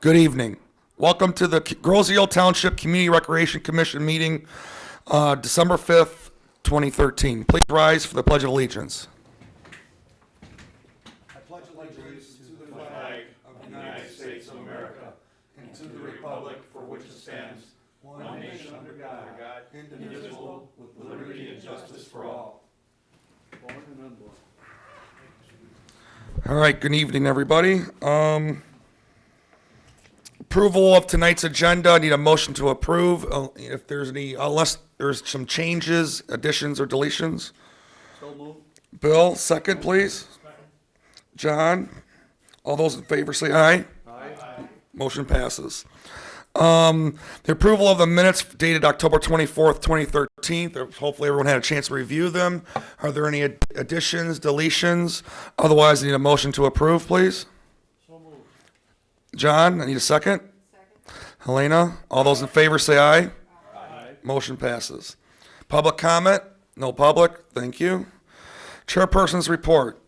Good evening. Welcome to the Groseal Township Community Recreation Commission meeting, December 5th, 2013. Please rise for the Pledge of Allegiance. I pledge allegiance to the flag of the United States of America and to the republic for which it stands, one nation under God, indivisible, with liberty and justice for all. All right, good evening, everybody. Approval of tonight's agenda. I need a motion to approve. If there's any, unless there's some changes, additions, or deletions. So moved. Bill, second, please. Second. John, all those in favor say aye. Aye. Motion passes. The approval of the minutes dated October 24th, 2013. Hopefully everyone had a chance to review them. Are there any additions, deletions? Otherwise, I need a motion to approve, please. John, I need a second. Second. Helena, all those in favor say aye. Aye. Motion passes. Public comment? No public. Thank you. Chairperson's report.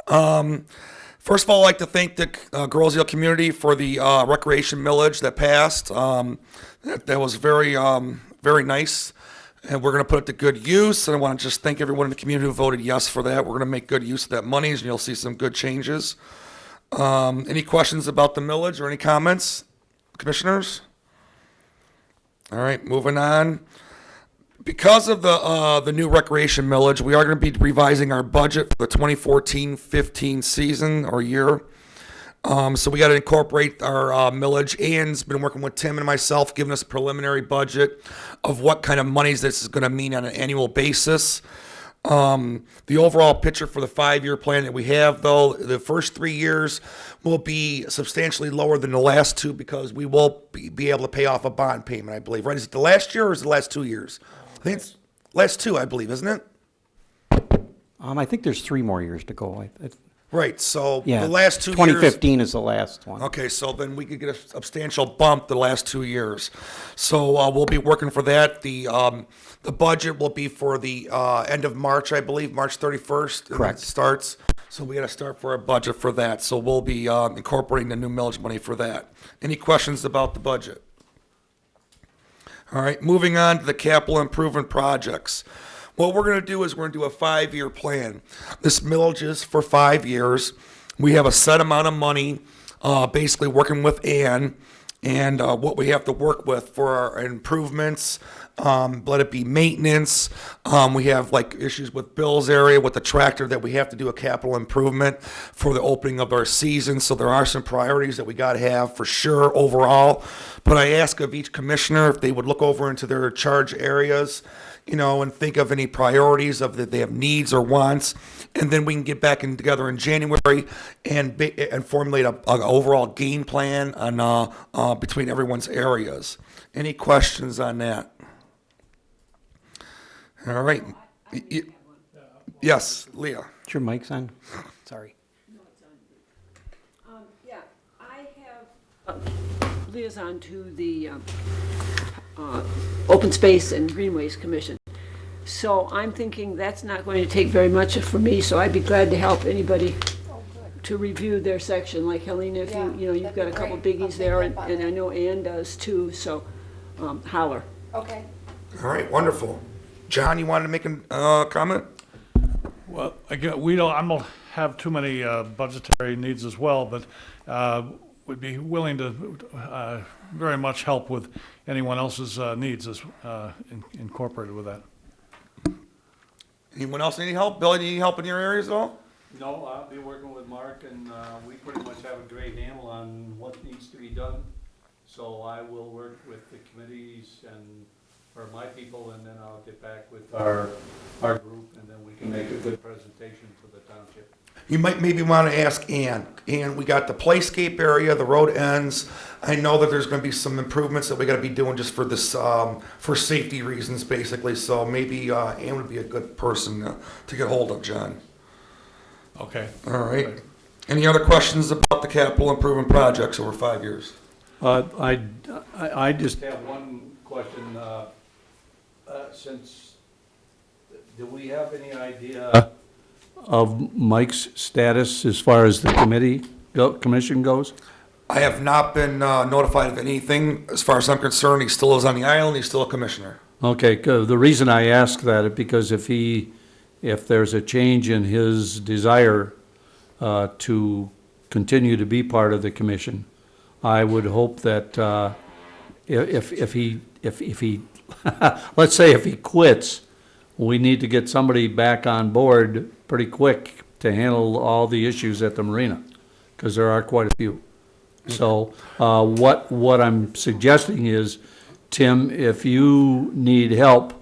First of all, I'd like to thank the Groseal community for the recreation millage that passed. That was very, very nice. And we're going to put it to good use. And I want to just thank everyone in the community who voted yes for that. We're going to make good use of that money, and you'll see some good changes. Any questions about the millage or any comments, commissioners? All right, moving on. Because of the new recreation millage, we are going to be revising our budget for the 2014-15 season or year. So we got to incorporate our millage. Ian's been working with Tim and myself, giving us a preliminary budget of what kind of monies this is going to mean on an annual basis. The overall picture for the 5-year plan that we have, though, the first 3 years will be substantially lower than the last two because we will be able to pay off a bond payment, I believe. Right? Is it the last year or is it the last 2 years? I think it's last two, I believe, isn't it? I think there's 3 more years to go. Right. So Yeah, the last 2 years. 2015 is the last one. Okay, so then we could get a substantial bump the last 2 years. So we'll be working for that. The budget will be for the end of March, I believe, March 31st. Correct. It starts. So we got to start for a budget for that. So we'll be incorporating the new millage money for that. Any questions about the budget? All right, moving on to the capital improvement projects. What we're going to do is we're going to do a 5-year plan. This millage is for 5 years. We have a set amount of money, basically working with Ann, and what we have to work with for our improvements, let it be maintenance. We have like issues with Bill's area with the tractor that we have to do a capital improvement for the opening of our season. So there are some priorities that we got to have for sure overall. But I ask of each commissioner if they would look over into their charge areas, and think of any priorities of that they have needs or wants, and then we can get back together in January and formulate an overall game plan on between everyone's areas. Any questions on that? All right. Yes, Leah. Is your mic's on? Sorry. Yeah, I have liaison to the Open Space and Greenways Commission. So I'm thinking that's not going to take very much for me, so I'd be glad to help anybody to review their section, like Helena, if you've got a couple biggies there, and I know Ann does too, so holler. Okay. All right, wonderful. John, you wanted to make a comment? Well, again, I don't have too many budgetary needs as well, but would be willing to very much help with anyone else's needs as incorporated with that. Anyone else need help? Billy, need help in your areas at all? No, I'll be working with Mark, and we pretty much have a great handle on what needs to be done. So I will work with the committees or my people, and then I'll get back with our group, and then we can make a good presentation for the township. You might maybe want to ask Ann. Ann, we got the playscape area, the road ends. I know that there's going to be some improvements that we got to be doing just for this, for safety reasons, basically. So maybe Ann would be a good person to get hold of, John. Okay. All right. Any other questions about the capital improvement projects over 5 years? I just have one question. Do we have any idea of Mike's status as far as the commission goes? I have not been notified of anything. As far as I'm concerned, he still is on the island, he's still a commissioner. Okay, the reason I ask that is because if there's a change in his desire to continue to be part of the commission, I would hope that if he, let's say if he quits, we need to get somebody back on board pretty quick to handle all the issues at the marina, because there are quite a few. So what I'm suggesting is, Tim, if you need help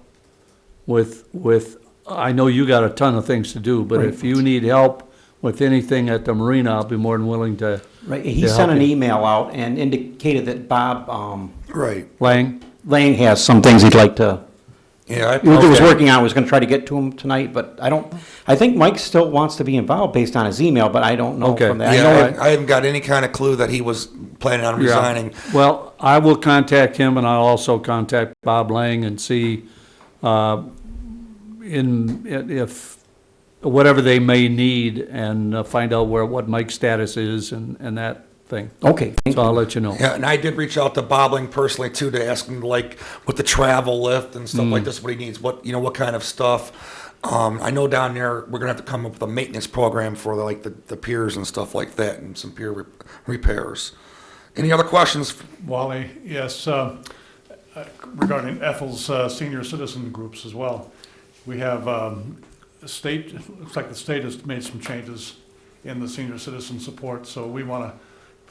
with, I know you got a ton of things to do, but if you need help with anything at the marina, I'll be more than willing to. Right, he to sent help an you. email out and indicated that Bob Right. Lang? Lang has some things he'd like to, Yeah, he was okay. working on, was gonna try to get to him tonight, but I think Mike still wants to be involved based on his email, but I don't know Okay. from that. I Yeah, know I haven't got any kind of clue that he was planning on Yeah. resigning. Well, I will contact him, and I'll also contact Bob Lang and see, if, whatever they may need, and find out what Mike's status is and that thing. Okay, thank So I'll you. let you know. Yeah, and I did reach out to Bobbling personally too, to ask him like with the travel lift and stuff like this, what he needs, what kind of stuff. I know down there, we're gonna have to come up with a maintenance program for the piers and stuff like that, and some pier repairs. Any other questions? Wally, yes, regarding Ethel's senior citizen groups as well. We have the state, looks like the state has made some changes in the senior citizen support, so we want to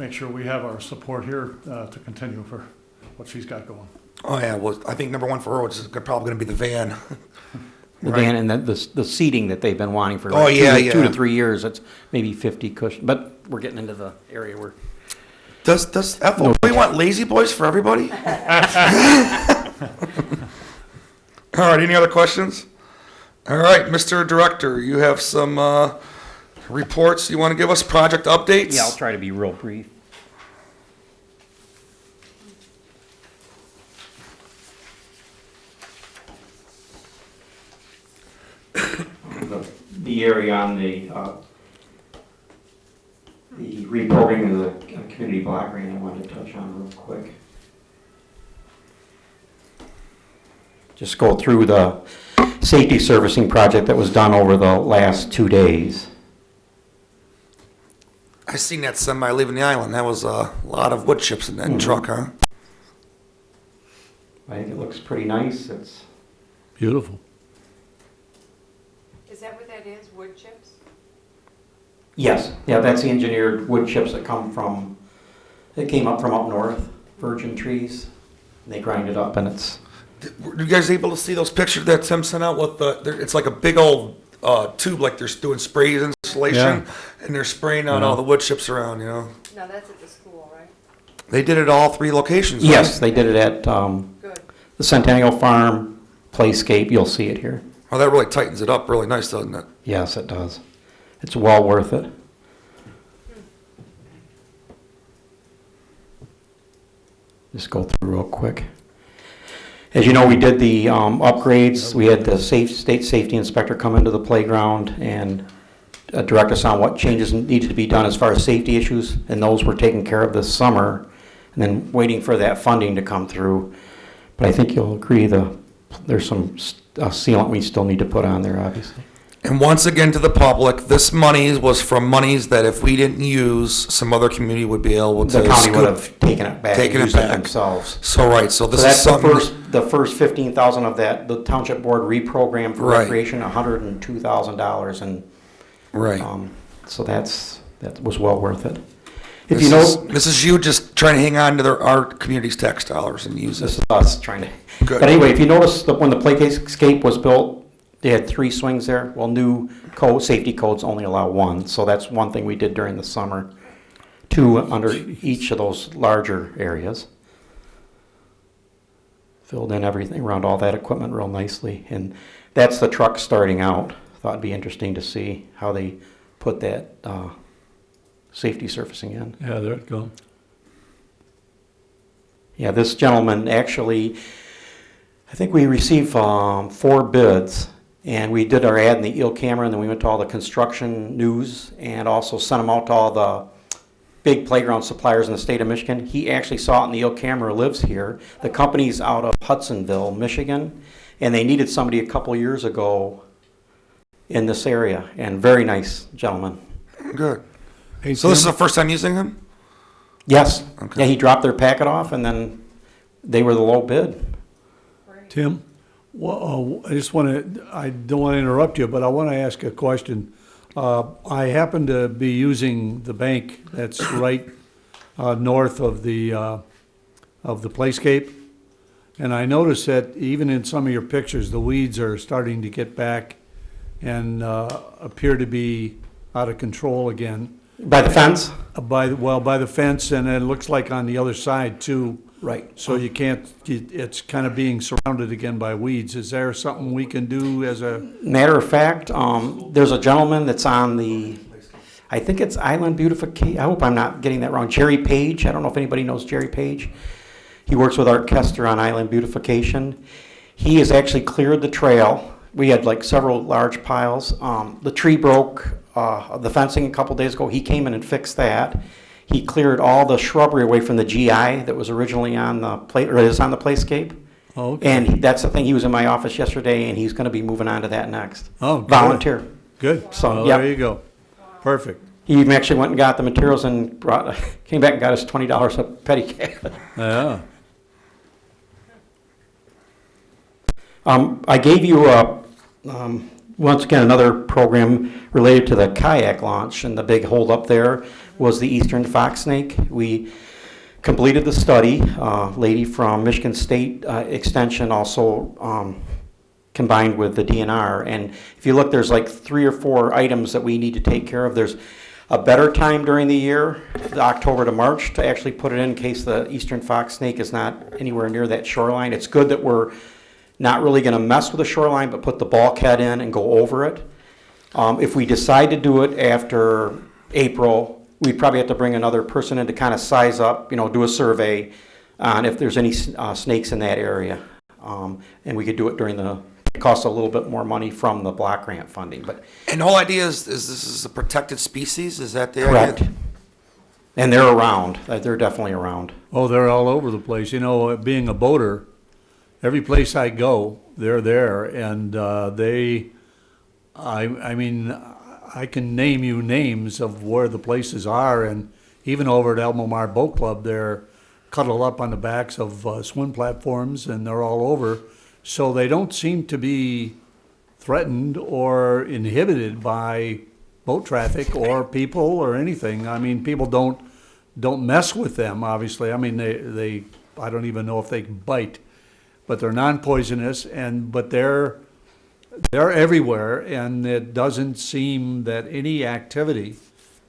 make sure we have our support here to continue for what she's got going. Oh yeah, well, I think number one for her is probably gonna be the van. The van and the seating that they've been wanting for Oh, like yeah, 2 to yeah. 3 years, it's maybe 50 cushion, but we're getting into the area where. Does Ethel really want lazy boys for everybody? All right, any other questions? All right, Mr. Director, you have some reports you want to give us, project updates? Yeah, I'll try to be real brief. The area on the reprogramming of the community block grant I wanted to touch on real quick. Just go through the safety servicing project that was done over the last 2 days. I seen that semi leaving the island. That was a lot of wood chips in that truck, huh? I think it looks pretty nice. It's Beautiful. Is that what that is, wood chips? Yes, yeah, that's the engineered wood chips that came up from up north, virgin trees. And they grind it up and it's, Were you guys able to see those pictures that Tim sent out with it's like a big old tube, like they're doing spray installation, and they're spraying out all the wood chips around, you know? No, that's at the school, right? They did it all 3 locations, right? yes, they did it at Good. the Centennial Farm, Playscape, you'll see it here. Oh, that really tightens it up really nice, doesn't it? Yes, it does. It's well worth it. Just go through real quick. As you know, we did the upgrades. We had the state safety inspector come into the playground and direct us on what changes needed to be done as far as safety issues, and those were taken care of this summer, and then waiting for that funding to come through. But I think you'll agree there's some sealant we still need to put on there, obviously. And once again to the public, this money was from monies that if we didn't use, some other community would be able to The county would scoop. have taken it back and Taken it used it back. themselves. So, right, so So this is that's the something. first 15,000 of that, the township board reprogrammed for Right. recreation, $102,000, and Right. so that was well worth it. If you know, This is you just trying to hang on to our community's tax dollars and use this it. is us trying to. Good. But anyway, if you notice that when the Playscape was built, they had 3 swings there. Well, new safety codes only allow 1, so that's one thing we did during the summer. 2 under each of those larger areas. Filled in everything around all that equipment real nicely, and that's the truck starting out. Thought it'd be interesting to see how they put that safety surfacing in. Yeah, there it goes. Yeah, this gentleman actually, I think we received 4 bids, and we did our ad in the Eel Camera, and then we went to all the construction news, and also sent them out to all the big playground suppliers in the state of Michigan. He actually saw it, and Neil Camera lives here. The company's out of Hudsonville, Michigan, and they needed somebody a couple years ago in this area, and very nice gentleman. Good. Hey, So this is Tim? the first time using him? Yes, Okay. yeah, he dropped their packet off, and then they were the low bid. Tim, well, I just want to, I don't want to interrupt you, but I want to ask a question. I happen to be using the bank that's right north of the Playscape, and I noticed that even in some of your pictures, the weeds are starting to get back and appear to be out of control again. By the fence? By the fence, and it looks like on the other side too. Right. So you can't, it's kind of being surrounded again by weeds. Is there something we can do as a, Matter of fact, there's a gentleman that's on the, I think it's Island Beautification, I hope I'm not getting that wrong, Jerry Page. I don't know if anybody knows Jerry Page. He works with Art Kester on Island Beautification. He has actually cleared the trail. We had like several large piles. The tree broke, the fencing a couple days ago. He came in and fixed that. He cleared all the shrubbery away from the GI that was originally on the or is on the Playscape. oh, okay. And that's the thing, he was in my office yesterday, and he's gonna be moving on to that next. Oh, good. Volunteer. Good. So, Well, yep. there you go. Perfect. He even actually went and got the materials and came back and got us $20 a pedicab. Yeah. I gave you, once again, another program related to the kayak launch, and the big holdup there was the eastern fox snake. We completed the study. Lady from Michigan State Extension also combined with the DNR. And if you look, there's like 3 or 4 items that we need to take care of. There's a better time during the year, the October to March, to actually put it in case the eastern fox snake is not anywhere near that shoreline. It's good that we're not really going to mess with the shoreline, but put the bulkhead in and go over it. If we decide to do it after April, we'd probably have to bring another person in to kind of size up, do a survey on if there's any snakes in that area. And we could do it during it costs a little bit more money from the block grant funding, but And the whole idea is this is a protected species? Is that the correct. idea? And they're around. They're definitely around. Oh, they're all over the place. Being a boater, every place I go, they're there, and I mean, I can name you names of where the places are, and even over at Almamar Boat Club, they're cuddled up on the backs of swim platforms, and they're all over. So they don't seem to be threatened or inhibited by boat traffic or people or anything. I mean, people don't mess with them, obviously. I mean, they I don't even know if they can bite, but they're non-poisonous, but they're everywhere, and it doesn't seem that any activity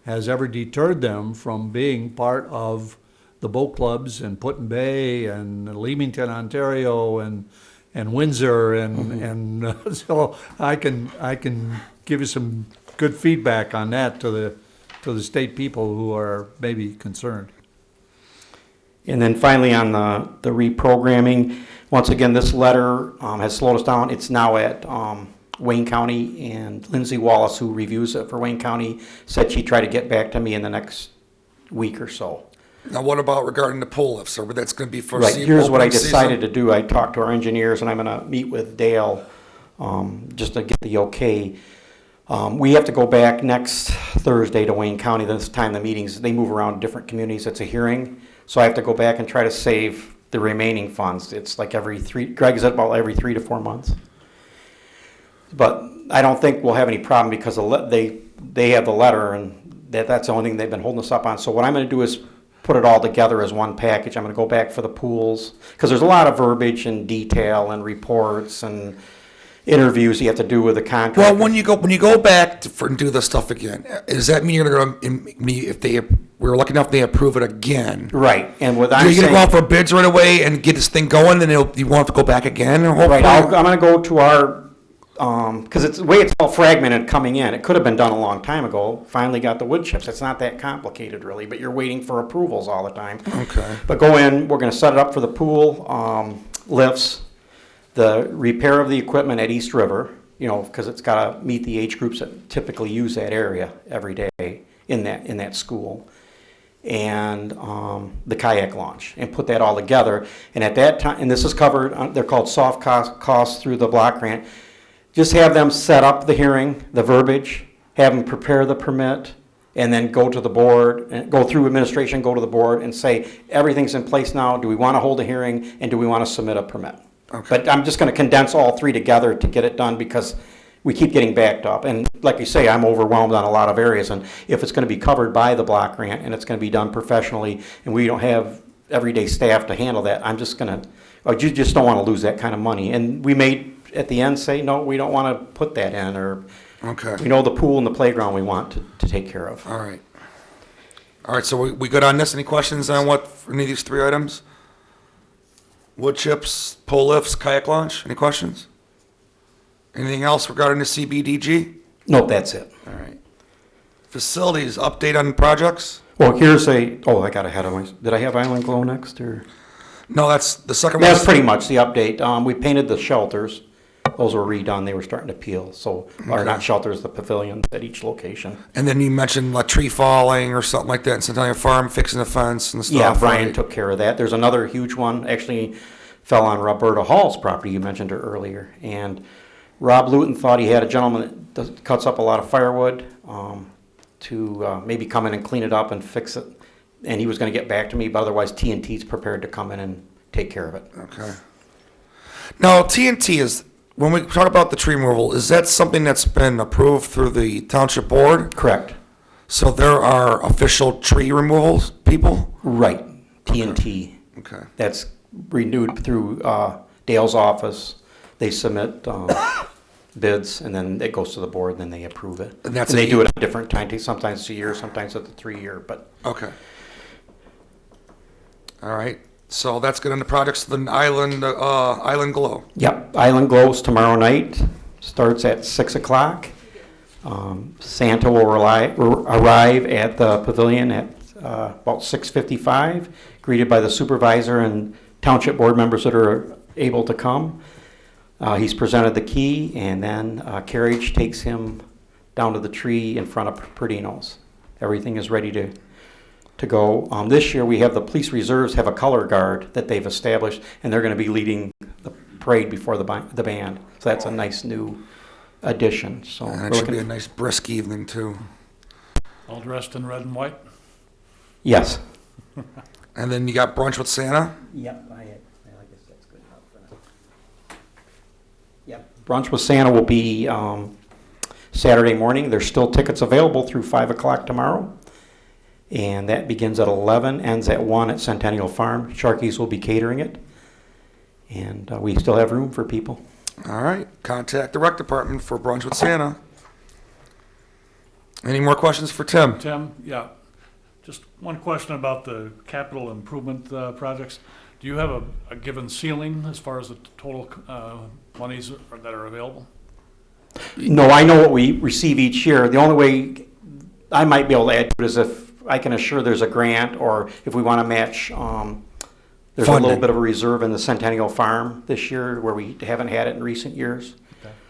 has ever deterred them from being part of the boat clubs in Put-in Bay and Leamington, Ontario, and Windsor, and so I can give you some good feedback on that to the state people who are maybe concerned. And then finally on the reprogramming, once again, this letter has slowed us down. It's now at Wayne County, and Lindsay Wallace, who reviews it for Wayne County, said she'd try to get back to me in the next week or so. Now, what about regarding the pull lifts? Or that's going to be for Right, here's what I open season? decided to do. I talked to our engineers, and I'm gonna meet with Dale just to get the okay. We have to go back next Thursday to Wayne County. This time the meetings, they move around different communities. It's a hearing. So I have to go back and try to save the remaining funds. It's like Greg said, about every 3 to 4 months. But I don't think we'll have any problem because they have the letter, and that's the only thing they've been holding us up on. So what I'm gonna do is put it all together as one package. I'm gonna go back for the pools, because there's a lot of verbiage and detail and reports and interviews you have to do with the contractor. Well, when you go back and do this stuff again, does that mean you're going to, if we're lucky enough they approve it again? Right, and what Are I'm you going to saying. go out for bids right away and get this thing going, then you won't have to go back again? Or Right, hopefully- I'm gonna go to our, because it's the way it's all fragmented coming in. It could have been done a long time ago. Finally got the wood chips. It's not that complicated really, but you're waiting for approvals all the time. Okay. But go in, we're gonna set it up for the pool, lifts, the repair of the equipment at East River, because it's gotta meet the age groups that typically use that area every day in that school. and the kayak launch, and put that all together. And at that time, and this is covered, they're called soft costs through the block grant. Just have them set up the hearing, the verbiage, have them prepare the permit, and then go to the board, and go through administration, go to the board, and say, everything's in place now, do we want to hold a hearing, and do we want to submit a permit? Okay. But I'm just going to condense all three together to get it done, because we keep getting backed up. And like you say, I'm overwhelmed on a lot of areas, and if it's going to be covered by the block grant, and it's going to be done professionally, and we don't have everyday staff to handle that, I'm just going to, you just don't want to lose that kind of money. And we may, at the end, say, no, we don't want to put that in, or Okay. we know the pool and the playground we want to take care of. All right. All right, so we good on this? Any questions on what, any of these three items? Wood chips, pole lifts, kayak launch, any questions? Anything else regarding the CBDG? Nope, that's it. All right. Facilities, update on projects? Well, here's I got ahead of myself. Did I have Island Glow next, or? No, that's the second one. That's pretty much the update. We painted the shelters. Those were redone. They were starting to peel, so, or not shelters, the pavilions at each location. And then you mentioned a tree falling or something like that in Centennial Farm, fixing the fence and stuff. Yeah, Brian right? took care of that. There's another huge one, actually fell on Roberta Hall's property, you mentioned her earlier. And Rob Luton thought he had a gentleman that cuts up a lot of firewood to maybe come in and clean it up and fix it. And he was gonna get back to me, but otherwise TNT's prepared to come in and take care of it. Okay. Now, TNT is, when we talk about the tree removal, is that something that's been approved through the township board? Correct. So there are official tree removals people? Right, TNT. Okay. That's renewed through Dale's office. They submit bids, and then it goes to the board, and then they approve it. And that's they a- do it at different times, sometimes it's a year, sometimes it's a 3-year, but Okay. All right. So that's good on the projects, the Island Glow. yep, Island Glows tomorrow night, starts at 6 o'clock. Santa will arrive at the pavilion at about 6:55, greeted by the supervisor and township board members that are able to come. He's presented the key, and then a carriage takes him down to the tree in front of Perdino's. Everything is ready to go. This year, we have the police reserves have a color guard that they've established, and they're going to be leading the parade before the band. So that's a nice new addition. So And we're it should be a looking, nice brisk evening too. All dressed in red and white? yes. And then you got brunch with Santa? Yep, I guess that's good enough for now. Yep. Brunch with Santa will be Saturday morning. There's still tickets available through 5 o'clock tomorrow. And that begins at 11, ends at 1 at Centennial Farm. Sharky's will be catering it. And we still have room for people. All right. Contact the rec department for brunch with Santa. Any more questions for Tim? Tim, yeah, just one question about the capital improvement projects. Do you have a given ceiling as far as the total monies that are available? No, I know what we receive each year. The only way I might be able to add to it is if I can assure there's a grant, or if we want to match, there's a little Funding. bit of a reserve in the Centennial Farm this year where we haven't had it in recent years.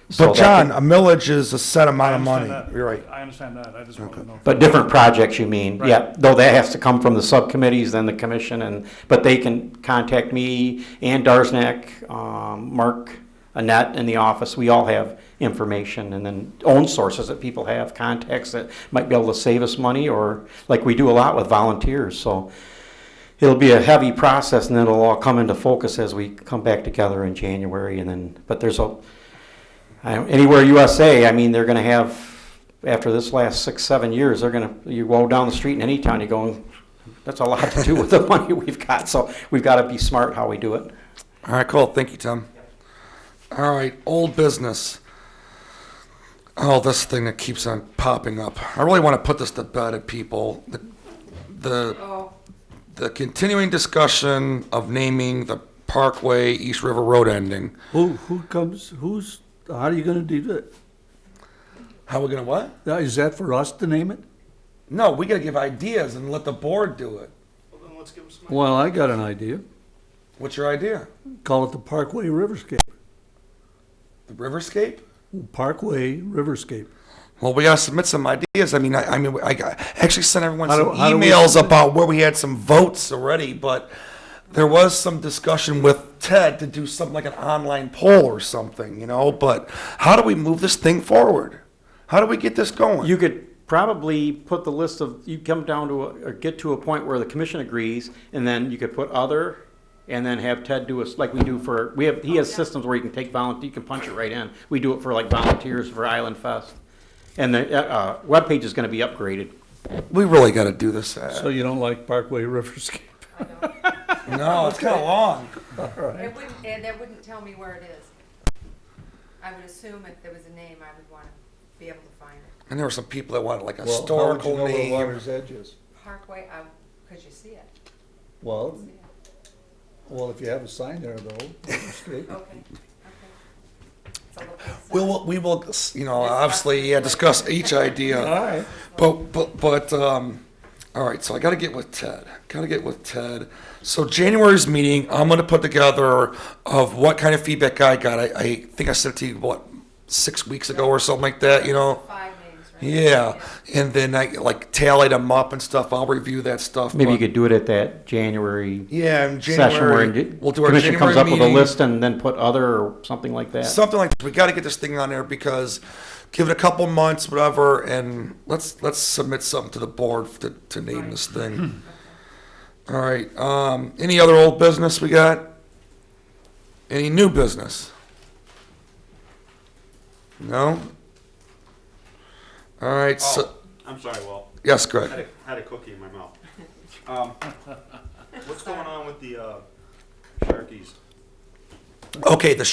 So But that John, could- a millage is a set amount I of money. understand that. You're right. I understand that, I just want to know. But different projects, you mean? Right. Yeah, though that has to come from the subcommittees, then the commission, but they can contact me, Ann Darsnak, Mark, Annette in the office. We all have information, and then own sources that people have, contacts that might be able to save us money, or like we do a lot with volunteers. So it'll be a heavy process, and then it'll all come into focus as we come back together in January. And then, but there's Anywhere USA, I mean, they're going to have, after this last 6-7 years, you go down the street in any town, you're going, that's a lot to do with the money we've got. So we've got to be smart how we do it. All right, cool. Thank you, Tim. All right, old business. Oh, this thing that keeps on popping up. I really want to put this to bed at people. Oh, The continuing discussion of naming the Parkway East River Road ending. How are you gonna do that? How we gonna what? Is that for us to name it? No, we gotta give ideas and let the board do it. Well, I got an idea. What's your idea? Call it the Parkway Riverscape. The Riverscape? Parkway Riverscape. Well, we gotta submit some ideas. I mean, actually sent everyone How some do we- emails about where we had some votes already, but there was some discussion with Ted to do something like an online poll or something, but how do we move this thing forward? How do we get this going? You could probably put the list of, you come down to, or get to a point where the commission agrees, and then you could put other, and then have Ted do us, like we do for, he has systems where you can take you can punch it right in. We do it for like volunteers for Island Fest. And the webpage is gonna be upgraded. We really gotta do this. So you don't like Parkway Riverscape? No, it's kinda long. It wouldn't, and that wouldn't tell me where it is. I would assume if there was a name, I would want to be able to find it. And there were some people that wanted like a Well, historical how would you know name. where Water's Edge is? Parkway, could you see it? Well, well, if you have a sign there though, Water's Street. Okay. It's a local sign. We will, obviously, discuss each idea. All right. But, all right, so I gotta get with Ted. So January's meeting, I'm gonna put together of what kind of feedback I got. I think I sent it to you, 6 weeks ago or something like that, 5 names, right? Yeah, and then I tallied them up and stuff. I'll review that stuff. Maybe you but- could do it at that January Yeah, in session where January, we'll do our commission January comes up with a meeting. list and then put other or something like that. Something like this. We got to get this thing on there because give it a couple months, whatever, and let's submit something to the board to name this thing. All right. Any other old business we got? Any new business? No. All right. So I'm sorry, Walt. yes, Greg. Had a cookie in my mouth. What's going on with the Sharkies? Okay, the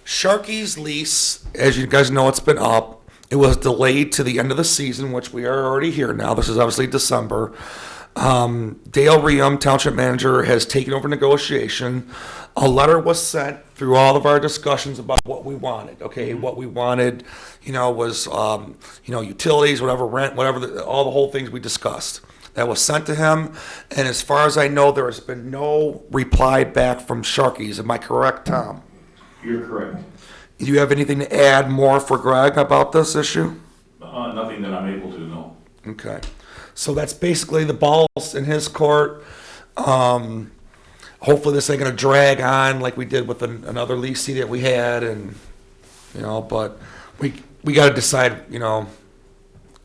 Sharkies lease, as you guys know, it's been up. It was delayed to the end of the season, which we are already here now. This is obviously December. Dale Ream, township manager, has taken over negotiation. A letter was sent through all of our discussions about what we wanted. Okay, what we wanted, was utilities, whatever, rent, whatever, all the whole things we discussed. That was sent to him, and as far as I know, there has been no reply back from Sharkies. Am I correct, Tom? You're correct. Do you have anything to add more for Greg about this issue? Nothing that I'm able to know. Okay. So that's basically the ball's in his court. Hopefully this ain't gonna drag on like we did with another leasing that we had and, but we gotta decide, Probably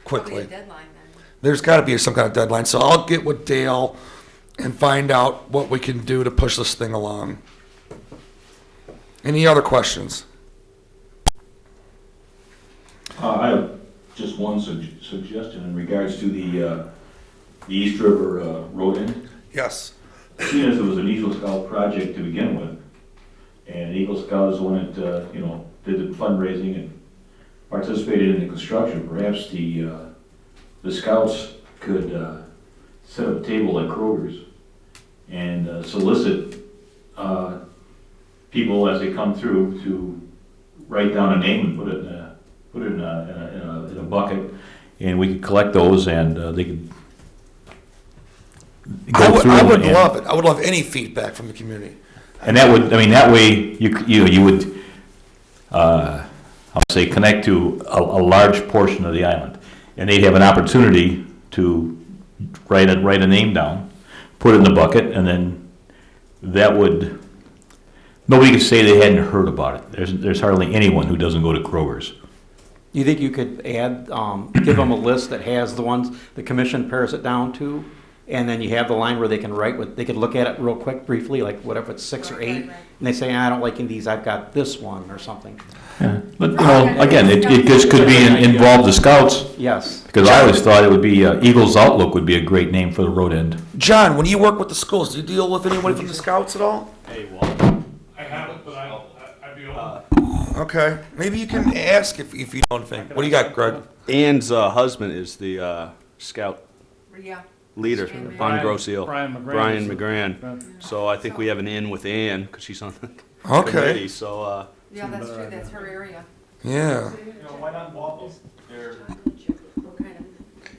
quickly. a deadline then. There's gotta be some kind of deadline. So I'll get with Dale and find out what we can do to push this thing along. Any other questions? I have just one suggestion in regards to the East River road end. Yes. Seeing as it was an Eagle Scout project to begin with, and Eagle Scout is the one that, did the fundraising and participated in the construction, perhaps the scouts could set up a table at Kroger's and solicit people as they come through to write down a name and put it in a bucket, and we could collect those and they could go through. I would and- love it. I would love any feedback from the community. And that would, that way you would, I'll say, connect to a large portion of the island. And they'd have an opportunity to write a name down, put it in the bucket, and then that would, nobody could say they hadn't heard about it. There's hardly anyone who doesn't go to Kroger's. You think you could add, give them a list that has the ones the commission pares it down to? And then you have the line where they can write what, they could look at it real quick, briefly, like whatever, it's 6 or 8. Right. And they say, I don't like any of these, I've got this one or something. But, again, it just could be involve the scouts, Yes. because I always thought it would be, Eagles Outlook would be a great name for the road end. John, when you work with the schools, do you deal with anyone from the scouts at all? Hey, Walt. I haven't, but I'd be open. Okay, maybe you can ask if you don't think. What do you got, Greg? Ann's husband is the scout Yeah. leader Brian- on Grosse Hill. Brian McGran. Brian McGran. So I think we have an in with Ann, because she's on the Okay, committee, so, Yeah, that's true, that's her area. yeah. Why not Waffles? What kind of?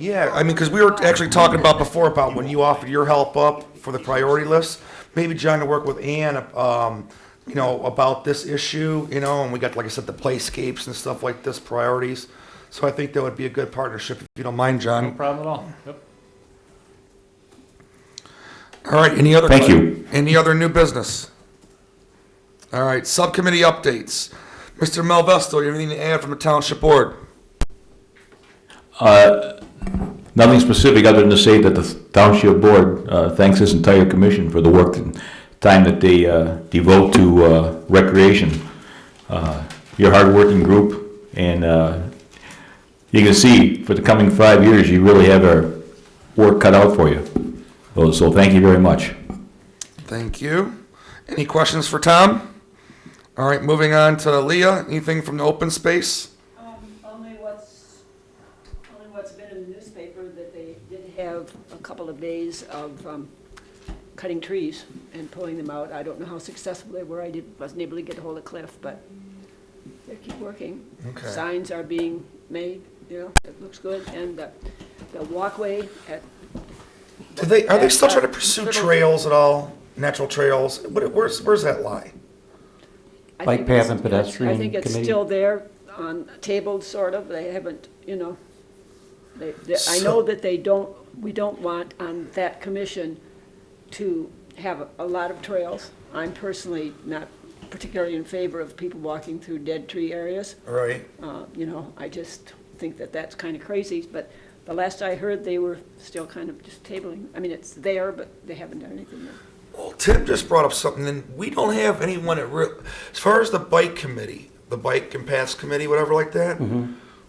Yeah, I mean, because we were actually talking about before about when you offered your help up for the priority list. Maybe John to work with Ann you know, about this issue, you know, and we got, like I said, the playscapes and stuff like this, priorities. So I think that would be a good partnership, if you don't mind, No John. problem at all. Yep. All right, any other? Thank you. Any other new business? All right, subcommittee updates. Mr. Melvesto, you have anything to add from the township board? Nothing specific other than to say that the township board thanks this entire commission for the work and time that they devote to recreation. You're a hard-working group, and you can see for the coming 5 years, you really have our work cut out for you. So thank you very much. Thank you. Any questions for Tom? All right, moving on to Leah. Anything from the open space? Only what's been in the newspaper, that they did have a couple of days of cutting trees and pulling them out. I don't know how successful they were. Wasn't able to get a hold of Cliff, but they keep working. Okay. Signs are being made, you know, it looks good, and the walkway at. Are they still trying to pursue trails at all? Natural trails? Where's that lie? I Bike think path it's- and pedestrian I think it's committee? still there, tabled sort of, they haven't, you know, I So- know that we don't want on that commission to have a lot of trails. I'm personally not particularly in favor of people walking through dead tree areas. Right. You know, I just think that that's kind of crazy, but the last I heard, they were still kind of just tabling. I mean, it's there, but they haven't done anything yet. Well, Tim just brought up something, and we don't have anyone as far as the bike committee, the bike and paths committee, whatever like that,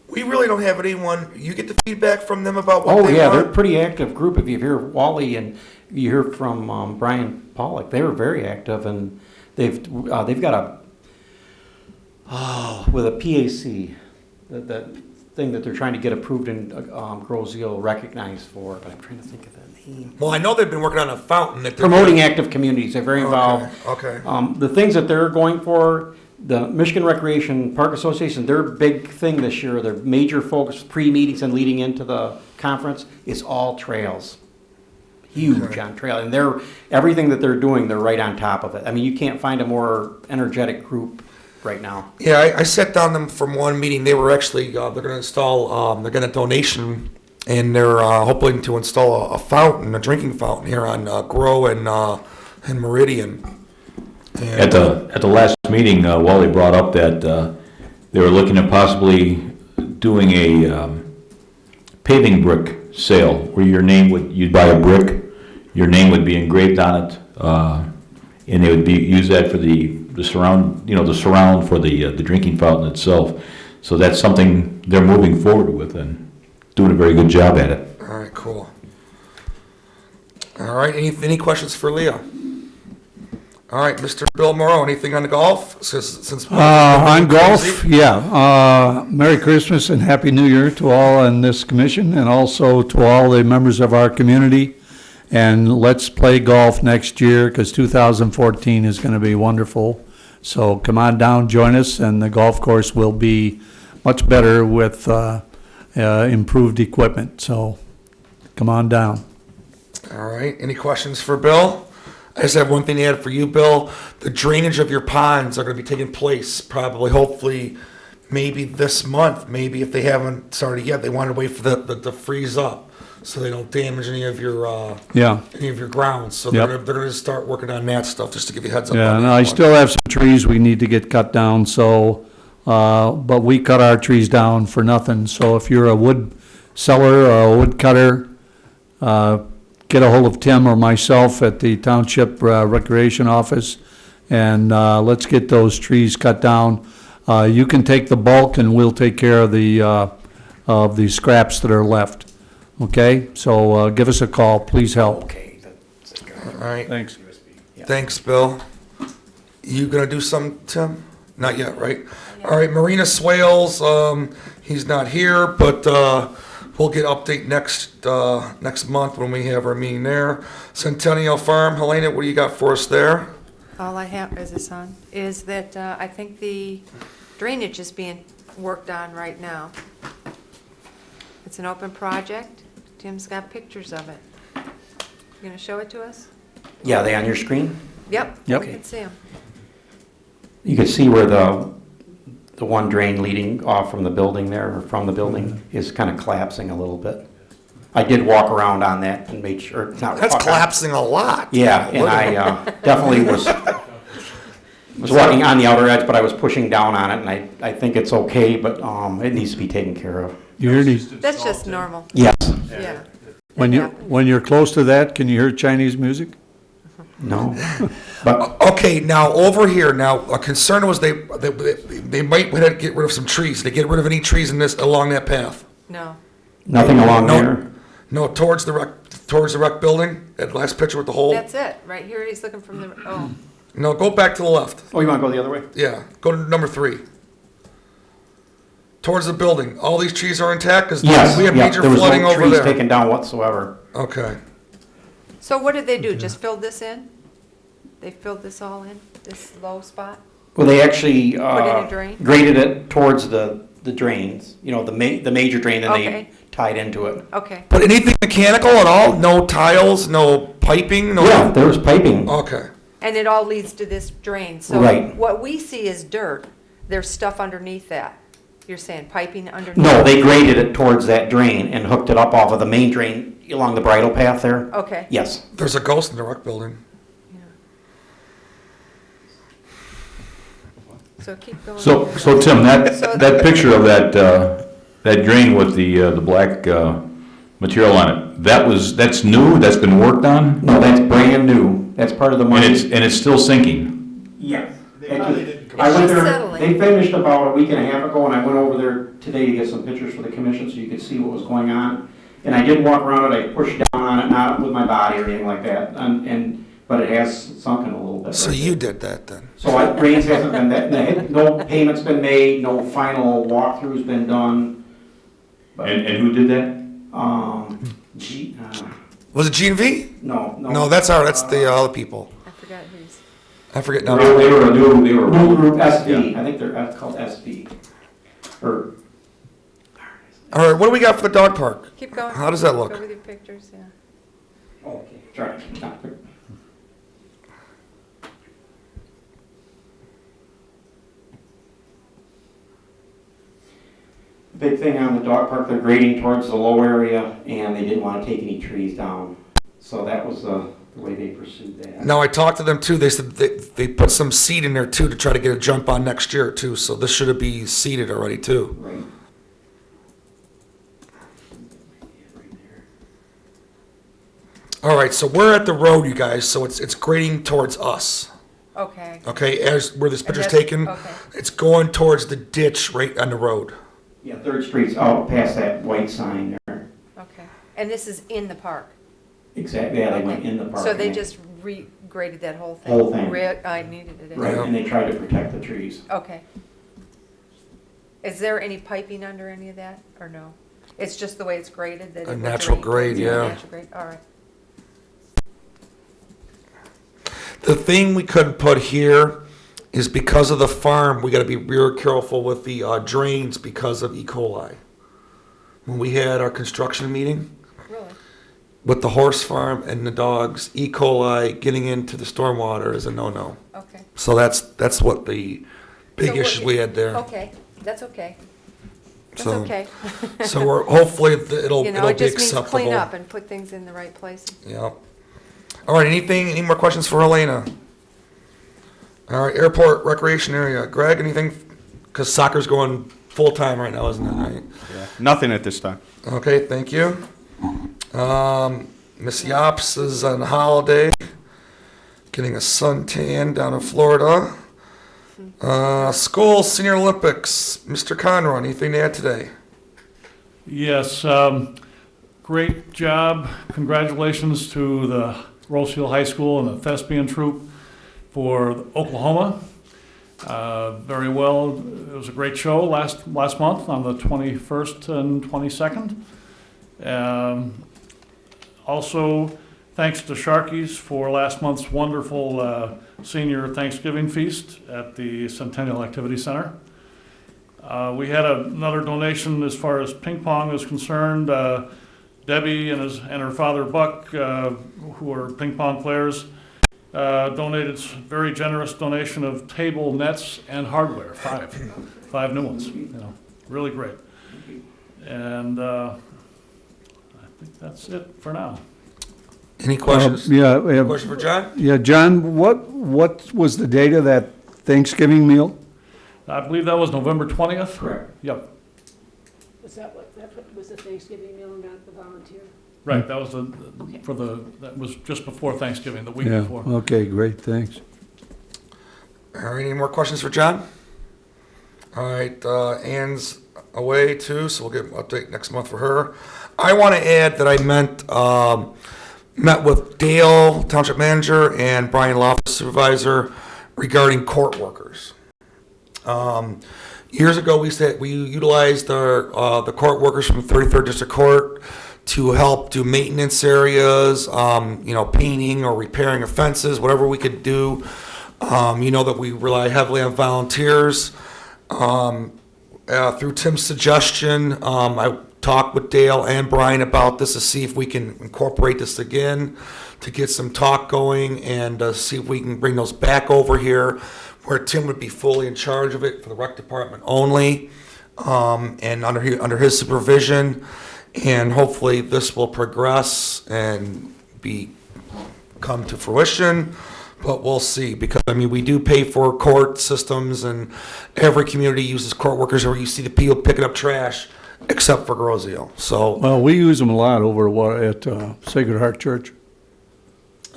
we really don't have anyone. You get the feedback from them about what Oh, they yeah, they're a want? pretty active group. If you hear Wally and you hear from Brian Pollock, they were very active, and they've got with a PAC, that thing that they're trying to get approved and Grosio recognized for, but I'm trying to think of that name. Well, I know they've been working on a fountain that they're Promoting active communities, they're very involved. Okay. The things that they're going for, the Michigan Recreation Park Association, their big thing this year, their major focus, pre-meetings and leading into the conference, is all trails. Huge Okay. on trail, and everything that they're doing, they're right on top of it. I mean, you can't find a more energetic group right now. Yeah, I sat down them from one meeting. They were actually they're going to install. They're getting a donation, and they're hoping to install a fountain, a drinking fountain here on Grow and Meridian. At the last meeting, Wally brought up that they were looking at possibly doing a paving brick sale where you'd buy a brick, your name would be engraved on it, and they would use that for the surround, the surround for the drinking fountain itself. So that's something they're moving forward with and doing a very good job at it. All right, cool. All right, any questions for Leah? All right, Mr. Bill Morrow, anything on the golf? Since On golf, yeah. Merry Christmas and Happy New Year to all in this commission and also to all the members of our community. And let's play golf next year because 2014 is going to be wonderful. So come on down, join us, and the golf course will be much better with improved equipment. So come on down. All right, any questions for Bill? I just have one thing to add for you, Bill. The drainage of your ponds are going to be taking place probably, hopefully, maybe this month. Maybe if they haven't started yet, they want to wait for the freeze up so they don't damage any of your grounds. So Yep. they're going to start working on that stuff. Just to give you a heads up. Yeah, on and that I one. still have some trees we need to get cut down, so, but we cut our trees down for nothing. So if you're a wood seller or a wood cutter, get a hold of Tim or myself at the Township Recreation Office, and let's get those trees cut down. You can take the bulk, and we'll take care of the scraps that are left. Okay? So give us a call. Please help. Okay. All right. Thanks. Thanks, Bill. You gonna do some, Tim? Not yet, right? All right, Marina Swales, he's not here, but we'll get update next month when we have our meeting there. Centennial Farm, Helena, what do you got for us there? All I have, is this on, is that I think the drainage is being worked on right now. It's an open project. Tim's got pictures of it. You gonna show it to us? Yeah, are they on your screen? Yep. Yep. We can see them. You can see where the one drain leading off from the building there, or from the building, is kind of collapsing a little bit. I did walk around on that and made sure, not That's walk on- collapsing a lot. Yeah, and I definitely was walking on the outer edge, but I was pushing down on it, and I think it's okay, but it needs to be taken care of. You hear any, That's just normal, Yes. yeah. when you're close to that, can you hear Chinese music? No. But Okay, now over here, now a concern was they might want to get rid of some trees. They get rid of any trees in this along that path? No, nothing along No. there. No, towards the rec building. That last picture with the hole. that's it, right here, he's looking from the, oh, No, go back to the left. Oh, you want to go the other way? Yeah, go to number 3. Towards the building. All these trees are intact because Yes. we have yeah, major there was flooding no over trees there. taken down whatsoever. Okay. so what did they do, just filled this in? They filled this all in, this low spot? Well, they actually in a drain? graded it towards the drains, you know, the major drain, and Okay. they tied into it. Okay, But anything mechanical at all? No tiles, no piping, no. Yeah, there was piping. Okay. and it all leads to this drain, so Right. what we see is dirt, there's stuff underneath that. You're saying piping underneath? No, they graded it towards that drain and hooked it up off of the main drain along the bridle path there. Okay, Yes. There's a ghost in the rec building. so keep going. So, here. so Tim, So- that picture of that drain with the black material on it, that's new, that's been worked on? No, that's brand new. That's part of the money. And it's still sinking? Yeah. They probably didn't I went It's there, settling. they finished about a week and a half ago, and I went over there today to get some pictures for the commission so you could see what was going on. And I did walk around it, I pushed down on it, not with my body or anything like that, but it has sunken a little bit. So you did that then? So drains hasn't been, no payment's been made, no final walkthrough's been done. But, And who did that? Was it G&V? No. No, that's the other people. I forgot who's, I forget now. They were New Group SV, I think they're called SV. Or, All right, what do we got for the dog park? keep going. How does that look? Go with your pictures, yeah. okay, sorry. Big thing on the dog park, they're grading towards the low area, and they didn't want to take any trees down. So that was the way they pursued that. No, I talked to them too. They said they put some seed in there too to try to get a jump on next year too. So this should be seeded already too. Right. All right, so we're at the road, you guys. So it's grading towards us. Okay. Okay, as where this picture's that's- taken, okay. it's going towards the ditch right on the road. Yeah, Third Street's out past that white sign there. Okay, and this is in the park? Exactly, yeah, they went in the park. So they and just regraded that whole thing? Whole thing. I needed it. Right, and they tried to protect the trees. Okay. Is there any piping under any of that, or no? It's just the way it's graded? That it A will natural drain? grade, yeah. Natural grade, all right. The thing we couldn't put here is because of the farm, we got to be real careful with the drains because of E. coli. When we had our construction meeting Really? with the horse farm and the dogs, E. coli getting into the stormwater is a no-no. Okay. So that's what the big So issues we had there. Okay, that's okay. That's So- okay. So we're hopefully it'll You know, it'll it be just means clean up acceptable. and put things in the right place. Yeah. All right. Any more questions for Elena? All right. Airport recreation area. Greg, anything? Because soccer's going full time right now, isn't it? Right. Yeah, nothing at this time. Okay. Thank you. Miss Yops is on holiday, getting a suntan down in Florida. School Senior Olympics. Mr. Conroy, anything to add today? Yes, great job. Congratulations to the Rosefield High School and the thespian troupe for Oklahoma. Very well. It was a great show last month on the 21st and 22nd. Also, thanks to Sharkies for last month's wonderful senior Thanksgiving feast at the Centennial Activity Center. We had another donation as far as ping pong is concerned. Debbie and her father Buck, who are ping pong players, donated very generous donation of table nets and hardware, five new ones, really great. And I think that's it for now. Any questions? Yeah, Question for John? yeah, John, what was the date of that Thanksgiving meal? I believe that was November 20th? Correct. Yep, Was that was the Thanksgiving meal, not the volunteer? right, that was that was just before Thanksgiving, the week Yeah, before. okay, great, thanks. All right, any more questions for John? All right, Ann's away too, so we'll get an update next month for her. I want to add that I met with Dale, Township Manager, and Brian Loftus, Supervisor, regarding court workers. Years ago, we utilized the court workers from 33rd District Court to help do maintenance areas, painting or repairing of fences, whatever we could do. That we rely heavily on volunteers. Through Tim's suggestion, I talked with Dale and Brian about this to see if we can incorporate this again, to get some talk going and see if we can bring those back over here, where Tim would be fully in charge of it for the rec department only, and under his supervision. And hopefully this will progress and come to fruition. But we'll see, because we do pay for court systems, and every community uses court workers, or you see the people picking up trash, except for Grosio. So, Well, we use them a lot over at Sacred Heart Church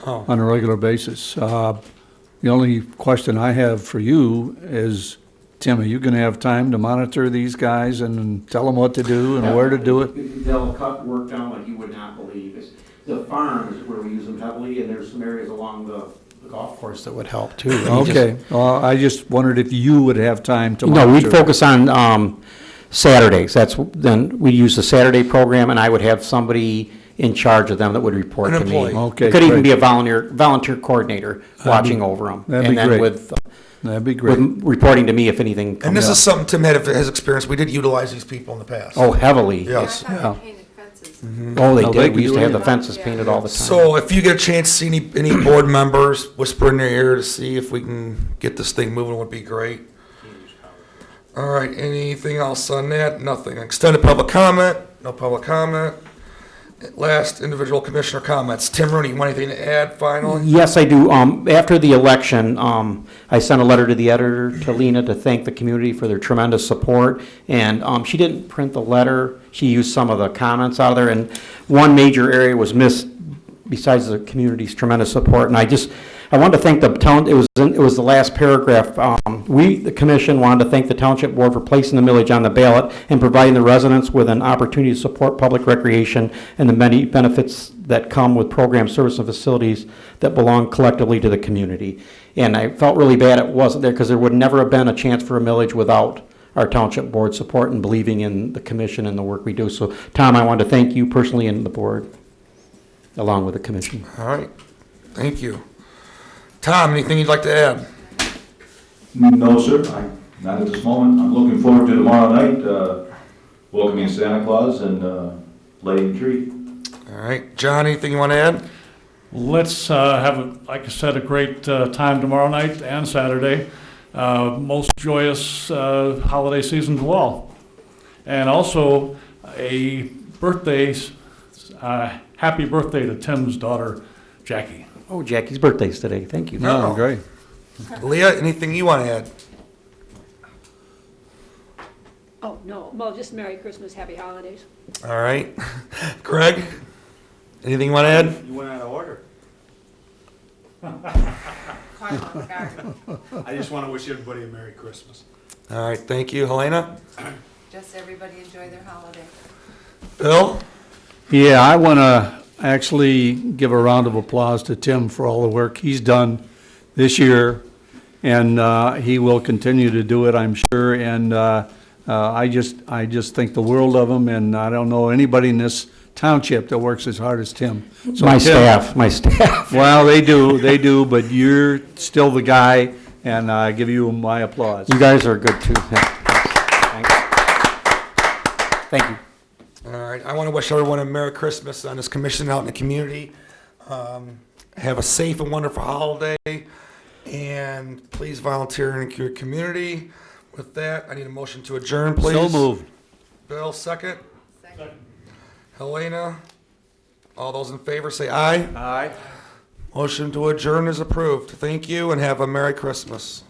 Oh. on a regular basis. The only question I have for you is, Tim, are you gonna have time to monitor these guys and tell them what to do and where to do it? They'll cut work down like you would not believe. The farm is where we use them heavily, and there's some areas along the golf course that would help too. Okay, well, I just wondered if you would have time to No, monitor. we'd focus on Saturdays. Then we use the Saturday program, and I would have somebody in charge of them that would report An to me. employee. Okay, It could even great. be a volunteer coordinator watching over them. that'd be And then great. with That'd be great. reporting to me if anything and comes this up. is something Tim has experience. We did utilize these people in the past. Oh, heavily. Yes. I Yeah. thought they painted fences. Oh, they No, did. they We used to do have the it. fences painted all the time. So if you get a chance to see any board members, whisper in their ear to see if we can get this thing moving would be great. All right, anything else on that? Nothing. Extended public comment? No public comment. Last individual commissioner comments. Tim Rooney, you want anything to add finally? Yes, I do. After the election, I sent a letter to the editor, to Lena, to thank the community for their tremendous support. And she didn't print the letter. She used some of the comments out of there. And one major area was missed besides the community's tremendous support. And I wanted to thank the town, it was the last paragraph. The commission, wanted to thank the township board for placing the millage on the ballot and providing the residents with an opportunity to support public recreation and the many benefits that come with programs, services, and facilities that belong collectively to the community. And I felt really bad it wasn't there, because there would never have been a chance for a millage without our township board support and believing in the commission and the work we do. So, Tom, I want to thank you personally and the board, along with the commission. All right, thank you. Tom, anything you'd like to add? No, sir, not at this moment. I'm looking forward to tomorrow night, welcoming Santa Claus and lighting the tree. All right, John, anything you want to add? Let's have, like I said, a great time tomorrow night and Saturday. Most joyous holiday season to all. And also a birthday, happy birthday to Tim's daughter, Jackie. Oh, Jackie's birthday's today. Thank you. Oh, great. Leah, anything you want to add? Oh, no, well, just Merry Christmas, Happy Holidays. All right. Greg, anything you want to add? You went out of order. Caught him on the garden. I just want to wish everybody a Merry Christmas. All right, thank you. Helena? Just everybody enjoy their holiday. Bill? Yeah, I want to actually give a round of applause to Tim for all the work he's done this year, and he will continue to do it, I'm sure, and I just think the world of him, and I don't know anybody in this township that works as hard as Tim. So My Tim- staff. Well, they do, but you're still the guy, and I give you my applause. You guys are good too. Yeah, thanks. Thank you. All right, I want to wish everyone a Merry Christmas on this commission out in the community. Have a safe and wonderful holiday, and please volunteer in your community. With that, I need a motion to adjourn, please. So moved. Bill, second. Helena, all those in favor say aye. Aye. Motion to adjourn is approved. Thank you, and have a Merry Christmas.